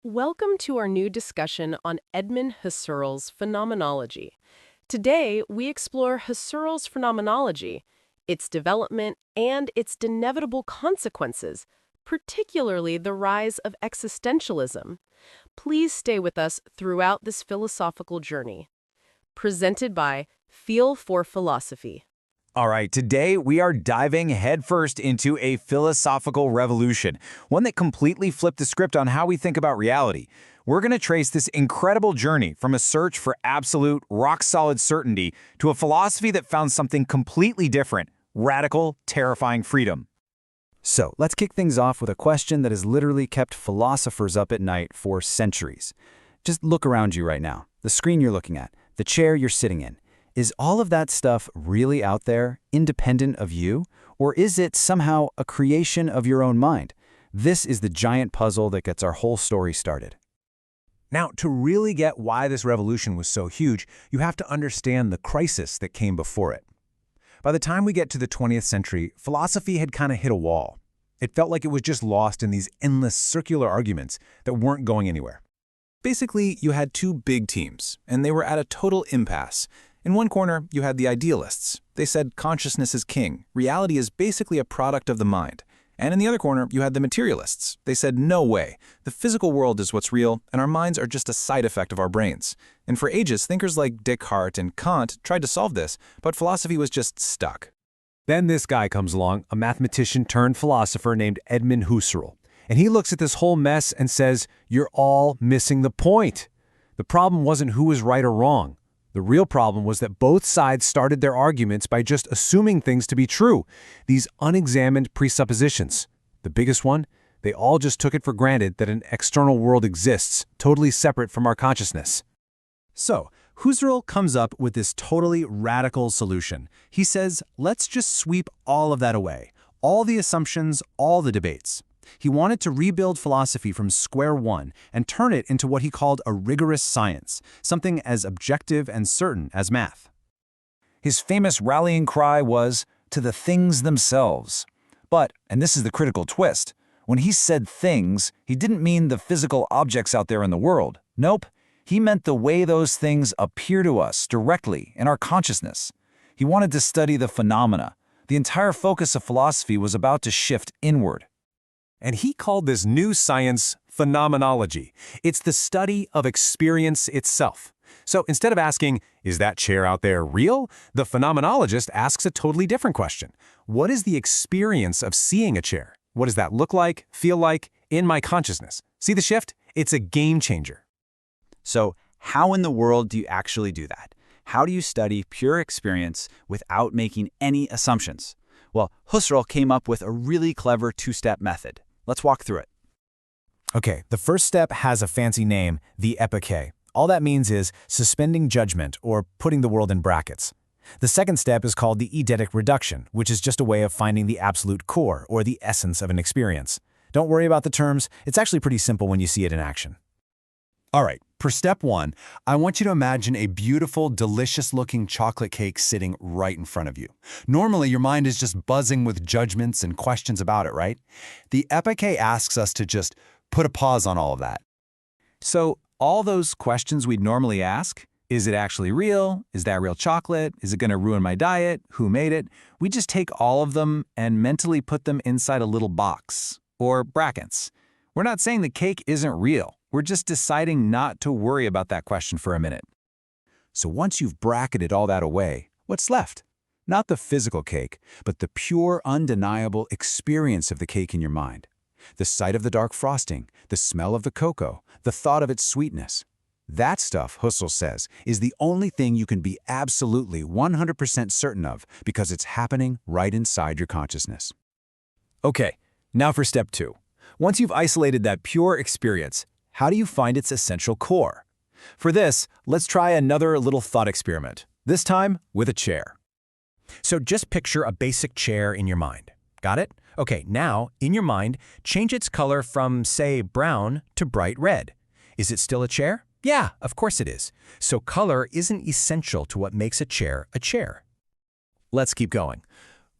Welcome to our new discussion on Edmund Husserl's Phenomenology. Today, we explore Husserl's phenomenology, its development, and its inevitable consequences, particularly the rise of existentialism. Please stay with us throughout this philosophical journey. Presented by Feel for Philosophy. All right, today we are diving headfirst into a philosophical revolution, one that completely flipped the script on how we think about reality. We're going to trace this incredible journey from a search for absolute, rock-solid certainty to a philosophy that found something completely different: radical, terrifying freedom. So, let's kick things off with a question that has literally kept philosophers up at night for centuries. Just look around you right now. The screen you're looking at, the chair you're sitting in. Is all of that stuff really out there, independent of you? Or is it somehow a creation of your own mind? This is the giant puzzle that gets our whole story started. Now, to really get why this revolution was so huge, you have to understand the crisis that came before it. By the time we get to the 20th century, philosophy had kind of hit a wall. It felt like it was just lost in these endless circular arguments that weren't going anywhere. Basically, you had two big teams, and they were at a total impasse. In one corner, you had the idealists. They said consciousness is king. Reality is basically a product of the mind. And in the other corner, you had the materialists. They said, no way. The physical world is what's real, and our minds are just a side effect of our brains. And for ages, thinkers like Descartes and Kant tried to solve this, but philosophy was just stuck. Then this guy comes along, a mathematician turned philosopher named Edmund Husserl. And he looks at this whole mess and says, you're all missing the point. The problem wasn't who was right or wrong. The real problem was that both sides started their arguments by just assuming things to be true, these unexamined presuppositions. The biggest one, they all just took it for granted that an external world exists, totally separate from our consciousness. So, Husserl comes up with this totally radical solution. He says, let's just sweep all of that away. All the assumptions, all the debates. He wanted to rebuild philosophy from square one and turn it into what he called a rigorous science, something as objective and certain as math. His famous rallying cry was, to the things themselves. But, and this is the critical twist, when he said things, he didn't mean the physical objects out there in the world. Nope, he meant the way those things appear to us directly in our consciousness. He wanted to study the phenomena. The entire focus of philosophy was about to shift inward. And he called this new science phenomenology. It's the study of experience itself. So instead of asking, is that chair out there real? The phenomenologist asks a totally different question. What is the experience of seeing a chair? What does that look like, feel like, in my consciousness? See the shift? It's a game changer. So how in the world do you actually do that? How do you study pure experience without making any assumptions? Well, Husserl came up with a really clever two-step method. Let's walk through it. Okay, the first step has a fancy name, the epoche. All that means is suspending judgment, or putting the world in brackets. The second step is called the eidetic reduction, which is just a way of finding the absolute core, or the essence of an experience. Don't worry about the terms, it's actually pretty simple when you see it in action. All right, for step one, I want you to imagine a beautiful, delicious-looking chocolate cake sitting right in front of you. Normally, your mind is just buzzing with judgments and questions about it, right? The epoche asks us to just put a pause on all of that. So, all those questions we'd normally ask, is it actually real? Is that real chocolate? Is it going to ruin my diet? Who made it? We just take all of them and mentally put them inside a little box, or brackets. We're not saying the cake isn't real. We're just deciding not to worry about that question for a minute. So once you've bracketed all that away, what's left? Not the physical cake, but the pure, undeniable experience of the cake in your mind. The sight of the dark frosting, the smell of the cocoa, the thought of its sweetness. That stuff, Husserl says, is the only thing you can be absolutely 100% certain of because it's happening right inside your consciousness. Okay, now for step two. Once you've isolated that pure experience, how do you find its essential core? For this, let's try another little thought experiment, this time with a chair. So just picture a basic chair in your mind. Got it? Okay, now, in your mind, change its color from, say, brown to bright red. Is it still a chair? Yeah, of course it is. So color isn't essential to what makes a chair a chair. Let's keep going.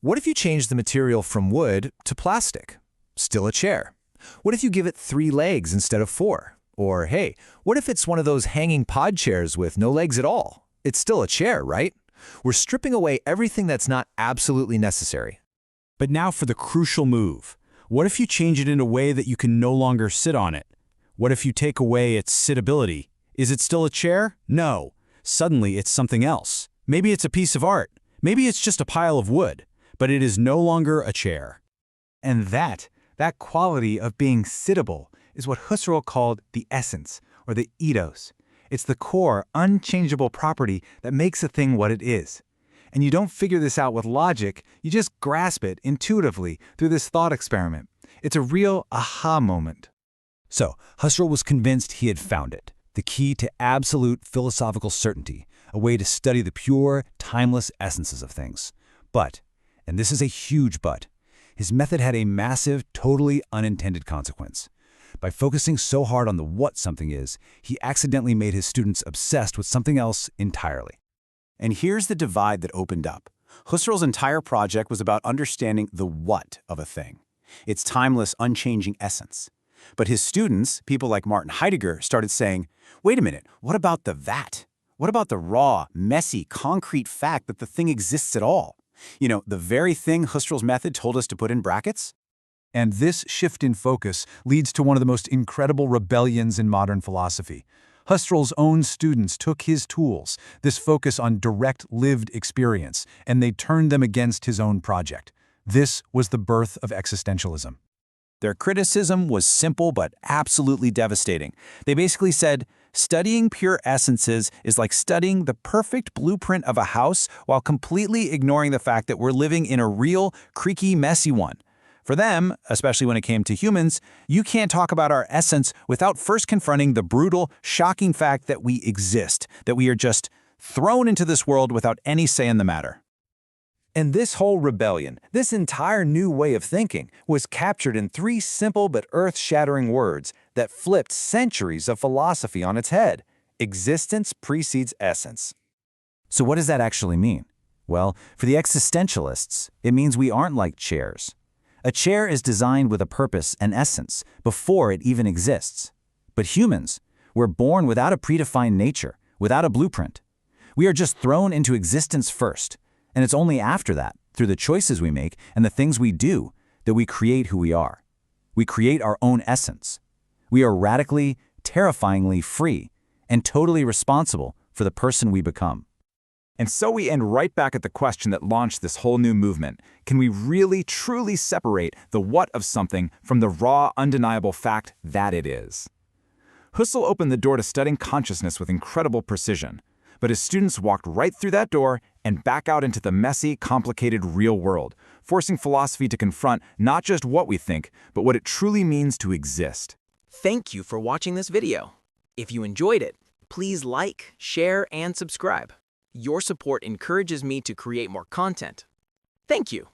What if you change the material from wood to plastic? Still a chair. What if you give it 3 legs instead of 4? Or, hey, what if it's one of those hanging pod chairs with no legs at all? It's still a chair, right? We're stripping away everything that's not absolutely necessary. But now for the crucial move. What if you change it in a way that you can no longer sit on it? What if you take away its sittability? Is it still a chair? No. Suddenly it's something else. Maybe it's a piece of art. Maybe it's just a pile of wood. But it is no longer a chair. And that quality of being sittable is what Husserl called the essence, or the ethos. It's the core, unchangeable property that makes a thing what it is. And you don't figure this out with logic, you just grasp it intuitively through this thought experiment. It's a real aha moment. So, Husserl was convinced he had found it, the key to absolute philosophical certainty, a way to study the pure, timeless essences of things. But, and this is a huge but, his method had a massive, totally unintended consequence. By focusing so hard on the what something is, he accidentally made his students obsessed with something else entirely. And here's the divide that opened up. Husserl's entire project was about understanding the what of a thing, its timeless, unchanging essence. But his students, people like Martin Heidegger, started saying, wait a minute, what about the that? What about the raw, messy, concrete fact that the thing exists at all? You know, the very thing Husserl's method told us to put in brackets? And this shift in focus leads to one of the most incredible rebellions in modern philosophy. Husserl's own students took his tools, this focus on direct lived experience, and they turned them against his own project. This was the birth of existentialism. Their criticism was simple but absolutely devastating. They basically said, studying pure essences is like studying the perfect blueprint of a house while completely ignoring the fact that we're living in a real, creaky, messy one. For them, especially when it came to humans, you can't talk about our essence without first confronting the brutal, shocking fact that we exist, that we are just thrown into this world without any say in the matter. And this whole rebellion, this entire new way of thinking, was captured in 3 simple but earth-shattering words that flipped centuries of philosophy on its head. Existence precedes essence. So what does that actually mean? Well, for the existentialists, it means we aren't like chairs. A chair is designed with a purpose and essence before it even exists. But humans, we're born without a predefined nature, without a blueprint. We are just thrown into existence first, and it's only after that, through the choices we make and the things we do, that we create who we are. We create our own essence. We are radically, terrifyingly free, and totally responsible for the person we become. And so we end right back at the question that launched this whole new movement. Can we really, truly separate the what of something from the raw, undeniable fact that it is? Husserl opened the door to studying consciousness with incredible precision, but his students walked right through that door and back out into the messy, complicated real world, forcing philosophy to confront not just what we think, but what it truly means to exist. Thank you for watching this video. If you enjoyed it, please like, share, and subscribe. Your support encourages me to create more content. Thank you.